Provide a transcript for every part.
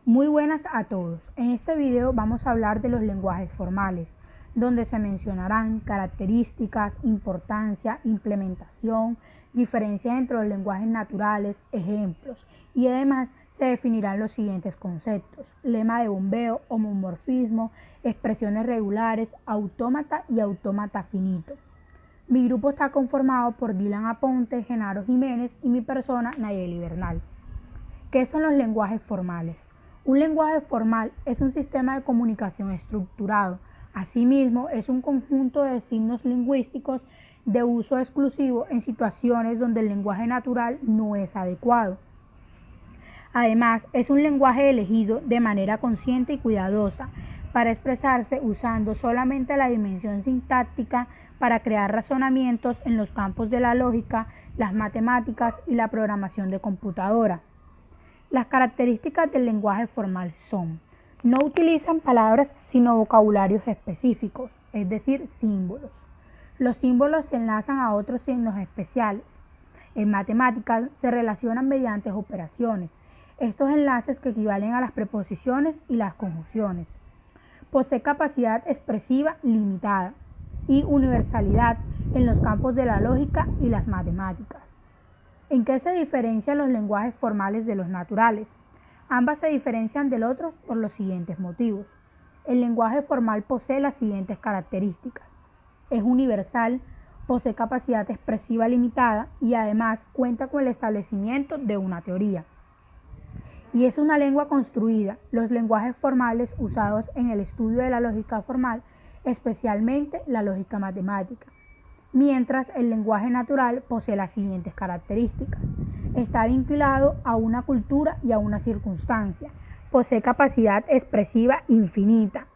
Muy buenas a todos. En este video vamos a hablar de los lenguajes formales, donde se mencionarán características, importancia, implementación, diferencia entre los lenguajes naturales, ejemplos, y además se definirán los siguientes conceptos: lema de bombeo, homomorfismo, expresiones regulares, autómata y autómata finito. Mi grupo está conformado por Dylan Aponte, Genaro Jiménez y mi persona, Nayeli Bernal. ¿Qué son los lenguajes formales? Un lenguaje formal es un sistema de comunicación estructurado. Asimismo, es un conjunto de signos lingüísticos de uso exclusivo en situaciones donde el lenguaje natural no es adecuado. Además, es un lenguaje elegido de manera consciente y cuidadosa para expresarse usando solamente la dimensión sintáctica para crear razonamientos en los campos de la lógica, las matemáticas y la programación de computadora. Las características del lenguaje formal son: no utilizan palabras sino vocabularios específicos, es decir, símbolos. Los símbolos se enlazan a otros signos especiales. En matemáticas se relacionan mediante operaciones. Estos enlaces que equivalen a las preposiciones y las conjunciones. Posee capacidad expresiva limitada y universalidad en los campos de la lógica y las matemáticas. ¿En qué se diferencian los lenguajes formales de los naturales? Ambas se diferencian del otro por los siguientes motivos. El lenguaje formal posee las siguientes características: es universal, posee capacidad expresiva limitada y además cuenta con el establecimiento de una teoría. Y es una lengua construida. Los lenguajes formales usados en el estudio de la lógica formal, especialmente la lógica matemática. Mientras el lenguaje natural posee las siguientes características: está vinculado a una cultura y a una circunstancia, posee capacidad expresiva infinita,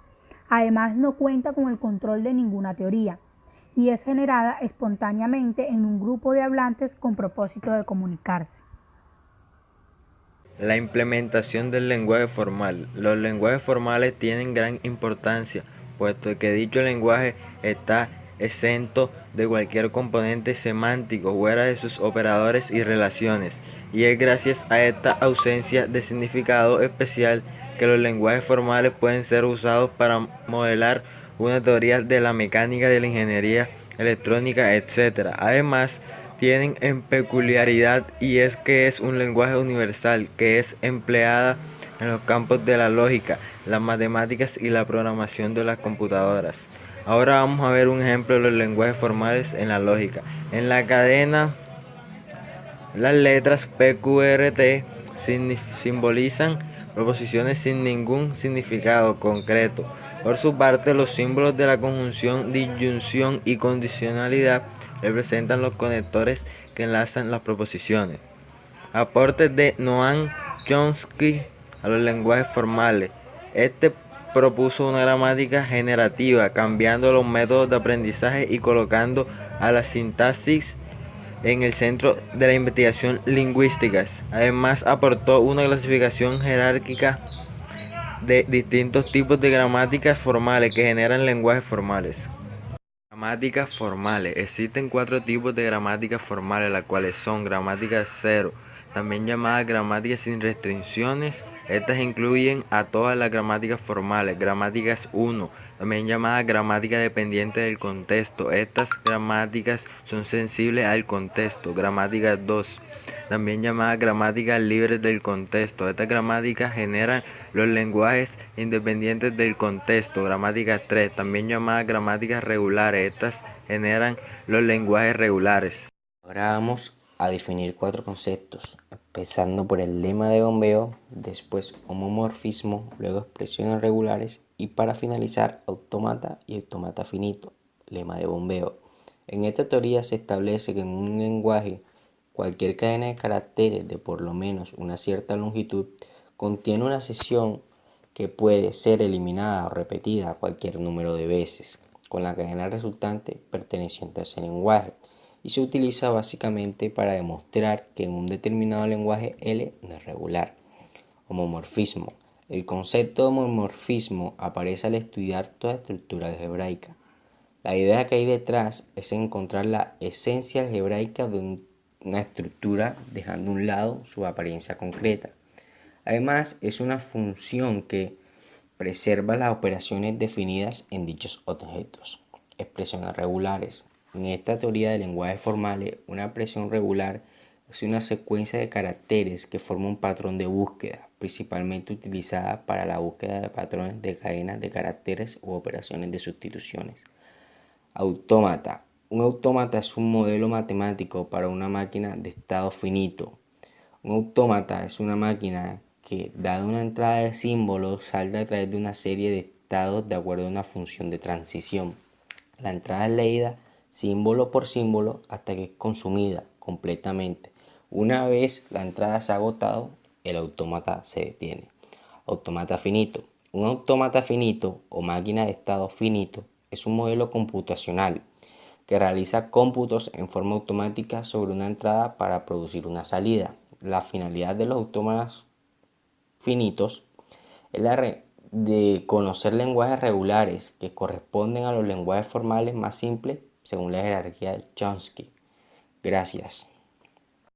además no cuenta con el control de ninguna teoría y es generada espontáneamente en un grupo de hablantes con propósito de comunicarse. La implementación del lenguaje formal. Los lenguajes formales tienen gran importancia, puesto que dicho lenguaje está exento de cualquier componente semántico fuera de sus operadores y relaciones, y es gracias a esta ausencia de significado especial que los lenguajes formales pueden ser usados para modelar una teoría de la mecánica, de la ingeniería electrónica, etc. Además, tienen en peculiaridad, y es que es un lenguaje universal que es empleada en los campos de la lógica, las matemáticas y la programación de las computadoras. Ahora vamos a ver un ejemplo de los lenguajes formales en la lógica. En la cadena, las letras PQRT simbolizan proposiciones sin ningún significado concreto. Por su parte, los símbolos de la conjunción, disyunción y condicionalidad representan los conectores que enlazan las proposiciones. Aportes de Noam Chomsky a los lenguajes formales. Este propuso una gramática generativa, cambiando los métodos de aprendizaje y colocando a la sintaxis en el centro de la investigación lingüística. Además, aportó una clasificación jerárquica de distintos tipos de gramáticas formales que generan lenguajes formales. Gramáticas formales. Existen 4 tipos de gramáticas formales, las cuales son gramática cero, también llamada gramática sin restricciones. Estas incluyen a todas las gramáticas formales. Gramáticas 1, también llamada gramática dependiente del contexto. Estas gramáticas son sensibles al contexto. Gramática 2, también llamada gramática libre del contexto. Estas gramáticas generan los lenguajes independientes del contexto. Gramática 3, también llamada gramáticas regulares. Estas generan los lenguajes regulares. Ahora vamos a definir 4 conceptos, empezando por el lema de bombeo, después homomorfismo, luego expresiones regulares y para finalizar autómata y autómata finito, lema de bombeo. En esta teoría se establece que en un lenguaje cualquier cadena de caracteres de por lo menos una cierta longitud contiene una sección que puede ser eliminada o repetida cualquier número de veces, con la cadena resultante perteneciente a ese lenguaje, y se utiliza básicamente para demostrar que en un determinado lenguaje L no es regular. Homomorfismo. El concepto de homomorfismo aparece al estudiar toda estructura algebraica. La idea que hay detrás es encontrar la esencia algebraica de una estructura dejando a un lado su apariencia concreta. Además, es una función que preserva las operaciones definidas en dichos objetos. Expresiones regulares. En esta teoría de lenguajes formales, una expresión regular es una secuencia de caracteres que forma un patrón de búsqueda, principalmente utilizada para la búsqueda de patrones de cadenas de caracteres u operaciones de sustituciones. Autómata. Un autómata es un modelo matemático para una máquina de estado finito. Un autómata es una máquina que, dada una entrada de símbolos, salta a través de una serie de estados de acuerdo a una función de transición. La entrada es leída símbolo por símbolo hasta que es consumida completamente. Una vez la entrada se ha agotado, el autómata se detiene. Autómata finito. Un autómata finito o máquina de estado finito es un modelo computacional que realiza cómputos en forma automática sobre una entrada para producir una salida. La finalidad de los autómatas finitos es la de conocer lenguajes regulares que corresponden a los lenguajes formales más simples según la jerarquía de Chomsky. Gracias.